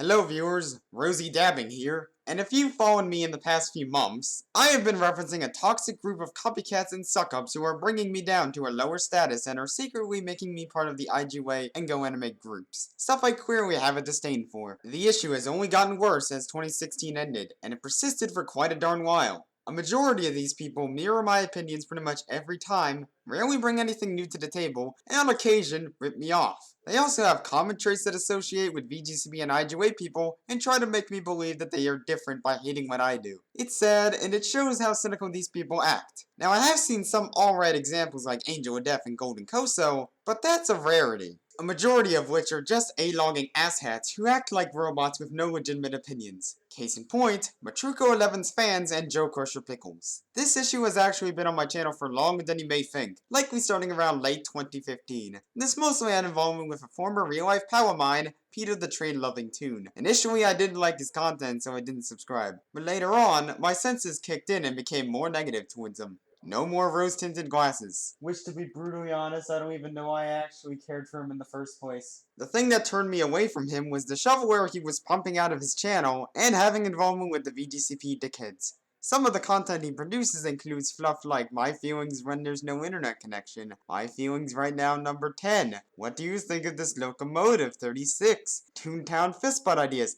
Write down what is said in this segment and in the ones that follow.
Hello viewers, Rosie Dabbing here, and if you've followed me in the past few months, I have been referencing a toxic group of copycats and suck-ups who are bringing me down to a lower status and are secretly making me part of the IGUA and GoAnimate groups. Stuff I clearly have a disdain for. The issue has only gotten worse as 2016 ended, and it persisted for quite a darn while. A majority of these people mirror my opinions pretty much every time, rarely bring anything new to the table, and on occasion, rip me off. They also have common traits that associate with VGCP and IGUA people, and try to make me believe that they are different by hating what I do. It's sad, and it shows how cynical these people act. Now I have seen some alright examples like Angel of Death and Golden Koso, but that's a rarity. A majority of which are just A-logging asshats who act like robots with no legitimate opinions. Case in point, Matruko11's fans and Joe Crusher Pickles. This issue has actually been on my channel for longer than you may think, likely starting around late 2015. This mostly had involvement with a former real-life pal of mine, Peter the Train-loving Toon. Initially I didn't like his content so I didn't subscribe, but later on, my senses kicked in and became more negative towards him. No more rose-tinted glasses. Which, to be brutally honest, I don't even know I actually cared for him in the first place. The thing that turned me away from him was the shovelware he was pumping out of his channel, and having involvement with the VGCP dickheads. Some of the content he produces includes fluff like my feelings when there's no internet connection, my feelings right now number 10, what do you think of this locomotive 36, Toontown fistbutt ideas,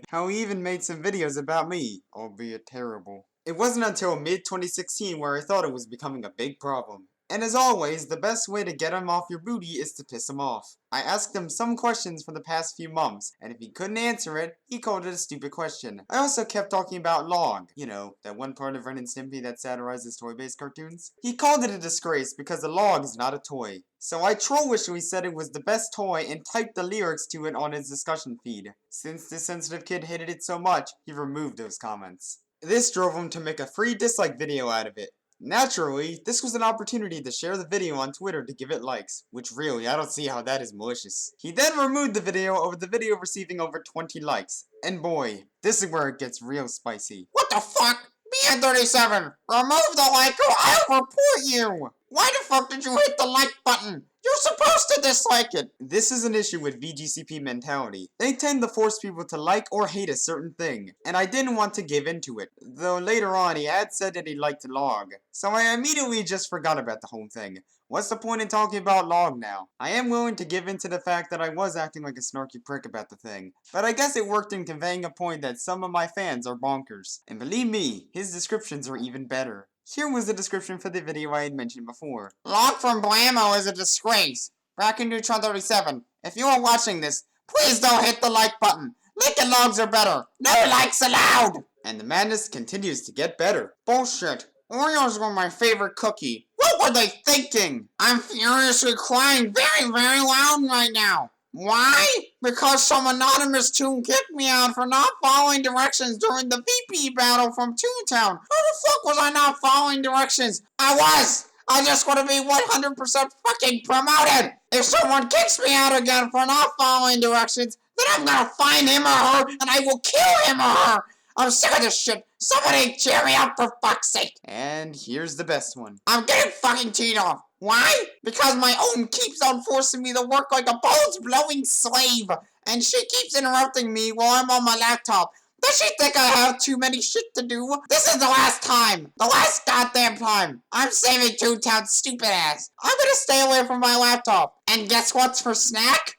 how he even made some videos about me, albeit terrible. It wasn't until mid-2016 where I thought it was becoming a big problem. And as always, the best way to get him off your booty is to piss him off. I asked him some questions for the past few months, and if he couldn't answer it, he called it a stupid question. I also kept talking about Log, you know, that one part of Ren and Stimpy that satirizes toy-based cartoons. He called it a disgrace because the log is not a toy. So I trollishly said it was the best toy and typed the lyrics to it on his discussion feed. Since this sensitive kid hated it so much, he removed those comments. This drove him to make a free dislike video out of it. Naturally, this was an opportunity to share the video on Twitter to give it likes, which really, I don't see how that is malicious. He then removed the video over the video receiving over 20 likes. And boy, this is where it gets real spicy. What the fuck? BN37, remove the like or I'll report you! Why the fuck did you hit the like button? You're supposed to dislike it! This is an issue with VGCP mentality. They tend to force people to like or hate a certain thing, and I didn't want to give into it. Though later on he had said that he liked Log, so I immediately just forgot about the whole thing. What's the point in talking about Log now? I am willing to give in to the fact that I was acting like a snarky prick about the thing, but I guess it worked in conveying a point that some of my fans are bonkers. And believe me, his descriptions are even better. Here was the description for the video I had mentioned before. Log from Blammo is a disgrace. BracketNeutron 37, if you are watching this, please don't hit the like button. Lincoln logs are better. No likes allowed! And the madness continues to get better. Bullshit. Oreos were my favorite cookie. What were they thinking? I'm furiously crying very loud right now. Why? Because some anonymous toon kicked me out for not following directions during the VP battle from Toontown. How the fuck was I not following directions? I was! I just want to be 100% fucking promoted! If someone kicks me out again for not following directions, then I'm gonna find him or her and I will kill him or her! I'm sick of this shit! Somebody cheer me up for fuck's sake! And here's the best one. I'm getting fucking teed off. Why? Because my own keeps on forcing me to work like a balls-blowing slave, and she keeps interrupting me while I'm on my laptop. Does she think I have too many shit to do? This is the last time! The last goddamn time! I'm saving Toontown's stupid ass. I'm gonna stay away from my laptop. And guess what's for snack?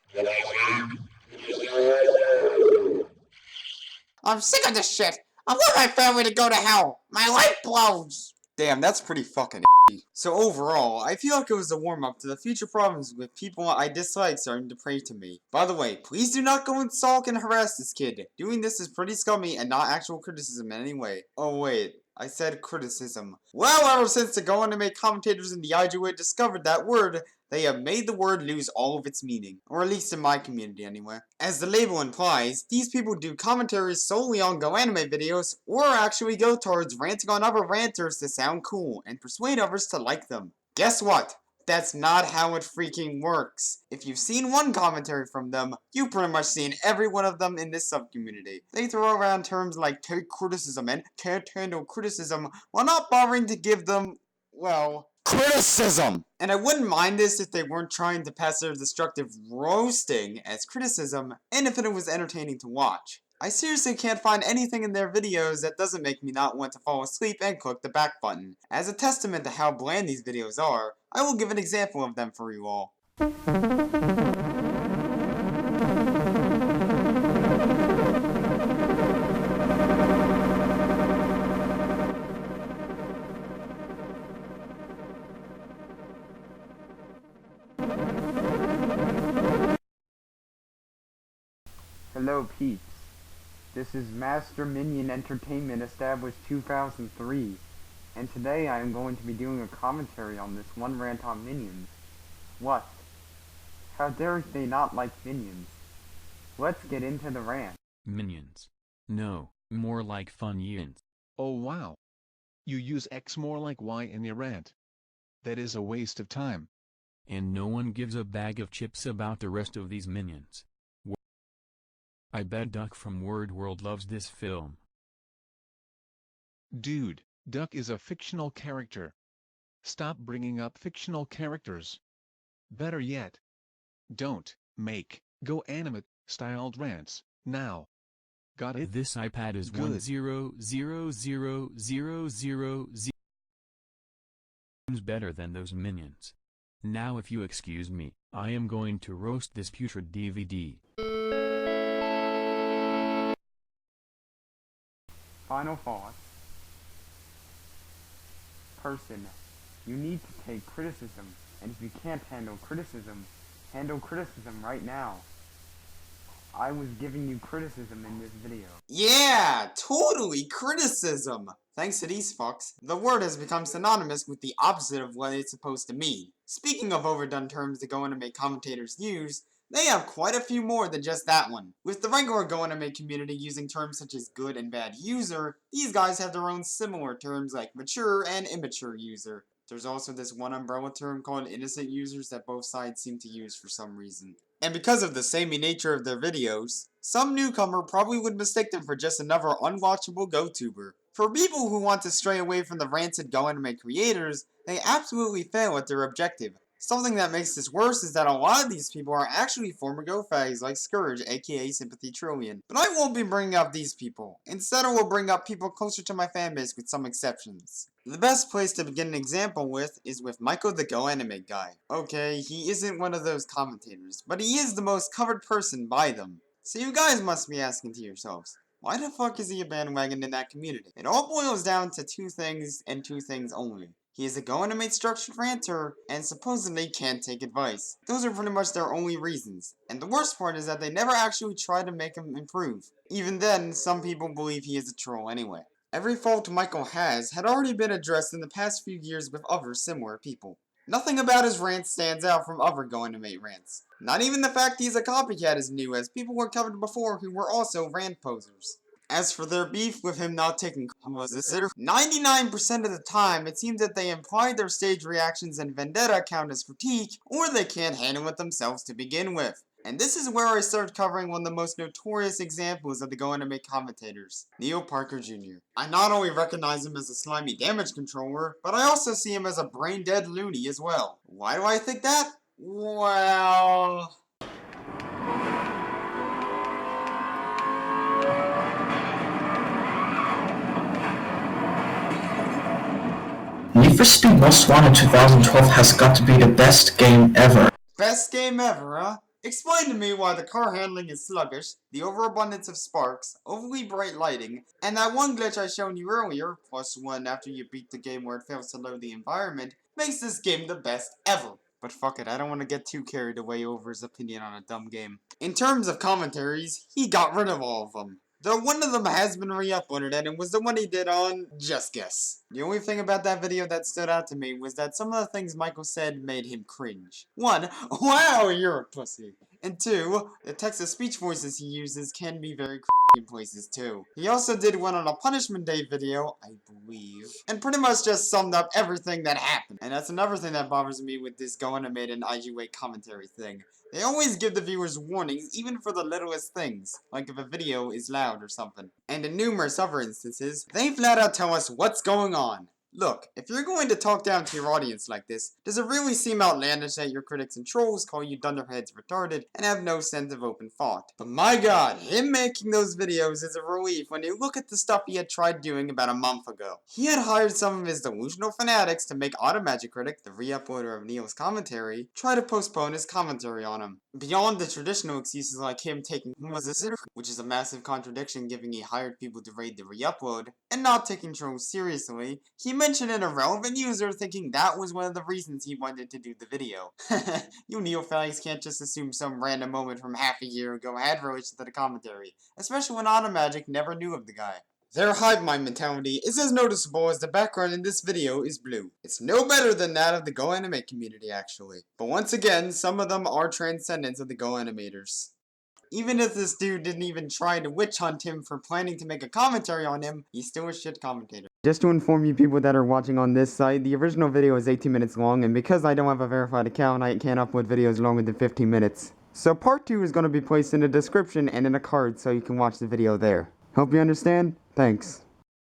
I'm sick of this shit. I want my family to go to hell. My life blows. Damn, that's pretty fucking So overall, I feel like it was a warm-up to the future problems with people I dislike starting to pray to me. By the way, please do not go and stalk and harass this kid. Doing this is pretty scummy and not actual criticism in any way. Oh wait, I said criticism. Well, ever since the GoAnimate commentators in the IGUA discovered that word, they have made the word lose all of its meaning. Or at least in my community anyway. As the label implies, these people do commentaries solely on GoAnimate videos, or actually go towards ranting on other ranters to sound cool, and persuade others to like them. Guess what? That's not how it freaking works. If you've seen one commentary from them, you've pretty much seen every one of them in this sub-community. They throw around terms like take criticism and can't handle criticism while not bothering to give them, well, criticism! And I wouldn't mind this if they weren't trying to pass their destructive roasting as criticism, and if it was entertaining to watch. I seriously can't find anything in their videos that doesn't make me not want to fall asleep and click the back button. As a testament to how bland these videos are, I will give an example of them for you all. Hello peeps, this is Master Minion Entertainment established 2003, and today I am going to be doing a commentary on this one rant on Minions. What? How dare they not like Minions? Let's get into the rant. Minions. No, more like Funyuns. Oh wow. You use X more like Y in your rant. That is a waste of time. And no one gives a bag of chips about the rest of these minions. I bet Duck from Word World loves this film. Dude, Duck is a fictional character. Stop bringing up fictional characters. Better yet, don't make GoAnimate styled rants now. Got it? This iPad is Good. 100000 better than those minions. Now if you excuse me, I am going to roast this putrid DVD. Final thoughts. Person, you need to take criticism, and if you can't handle criticism right now. I was giving you criticism in this video. Yeah, totally criticism! Thanks to these fucks, the word has become synonymous with the opposite of what it's supposed to mean. Speaking of overdone terms that GoAnimate commentators use, they have quite a few more than just that one. With the regular GoAnimate community using terms such as good and bad user, these guys have their own similar terms like mature and immature user. There's also this one umbrella term called innocent users that both sides seem to use for some reason. And because of the samey nature of their videos, some newcomer probably would mistake them for just another unwatchable GoTuber. For people who want to stray away from the rancid GoAnimate creators, they absolutely fail at their objective. Something that makes this worse is that a lot of these people are actually former GoFags like Scourge, aka Sympathy Trillion. But I won't be bringing up these people. Instead I will bring up people closer to my fanbase with some exceptions. The best place to begin an example with is with Michael the GoAnimate guy. Okay, he isn't one of those commentators, but he is the most covered person by them. So you guys must be asking to yourselves, why the fuck is he a bandwagon in that community? It all boils down to two things and two things only. He is a GoAnimate structured ranter, and supposedly can't take advice. Those are pretty much their only reasons. And the worst part is that they never actually try to make him improve. Even then, some people believe he is a troll anyway. Every fault Michael has had already been addressed in the past few years with other similar people. Nothing about his rants stands out from other GoAnimate rants. Not even the fact he's a copycat is new, as people were covered before who were also rant posers. As for their beef with him not taking 99% of the time, it seems that they imply their stage reactions and vendetta count as critique, or they can't handle it themselves to begin with. And this is where I start covering one of the most notorious examples of the GoAnimate commentators, Neil Parker Jr. I not only recognize him as a slimy damage controller, but I also see him as a brain-dead loony as well. Why do I think that? Well... Need for Speed Most Wanted 2012 has got to be the best game ever. Best game ever, huh? Explain to me why the car handling is sluggish, the overabundance of sparks, overly bright lighting, and that one glitch I showed you earlier, +1 after you beat the game where it fails to load the environment, makes this game the best ever. But fuck it, I don't want to get too carried away over his opinion on a dumb game. In terms of commentaries, he got rid of all of them. Though one of them has been re-uploaded, and it was the one he did on Just Guess. The only thing about that video that stood out to me was that some of the things Michael said made him cringe. 1. Wow, you're a pussy. And 2. The text-to-speech voices he uses can be very in places too. He also did one on a Punishment Day video, I believe, and pretty much just summed up everything that happened. And that's another thing that bothers me with this GoAnimate and IGUA commentary thing. They always give the viewers warnings, even for the littlest things, like if a video is loud or something. And in numerous other instances, they flat out tell us what's going on. Look, if you're going to talk down to your audience like this, does it really seem outlandish that your critics and trolls call you dunderheads retarded and have no sense of open thought? But my god, him making those videos is a relief when you look at the stuff he had tried doing about a month ago. He had hired some of his delusional fanatics to make Automagic, the re-uploader of Neil's commentary, try to postpone his commentary on him. Beyond the traditional excuses like him taking which is a massive contradiction given he hired people to raid the re-upload, and not taking trolls seriously, he mentioned an irrelevant user thinking that was one of the reasons he wanted to do the video. You Neil fags can't just assume some random moment from half a year ago had relation to the commentary, especially when Automagic never knew of the guy. Their hive mind mentality is as noticeable as the background in this video is blue. It's no better than that of the GoAnimate community actually. But once again, some of them are transcendents of the GoAnimators. Even if this dude didn't even try to witch hunt him for planning to make a commentary on him, he's still a shit commentator. Just to inform you people that are watching on this site, the original video is 18 minutes long, and because I don't have a verified account, I can't upload videos longer than 15 minutes. So part 2 is going to be placed in the description and in a card so you can watch the video there. Hope you understand. Thanks.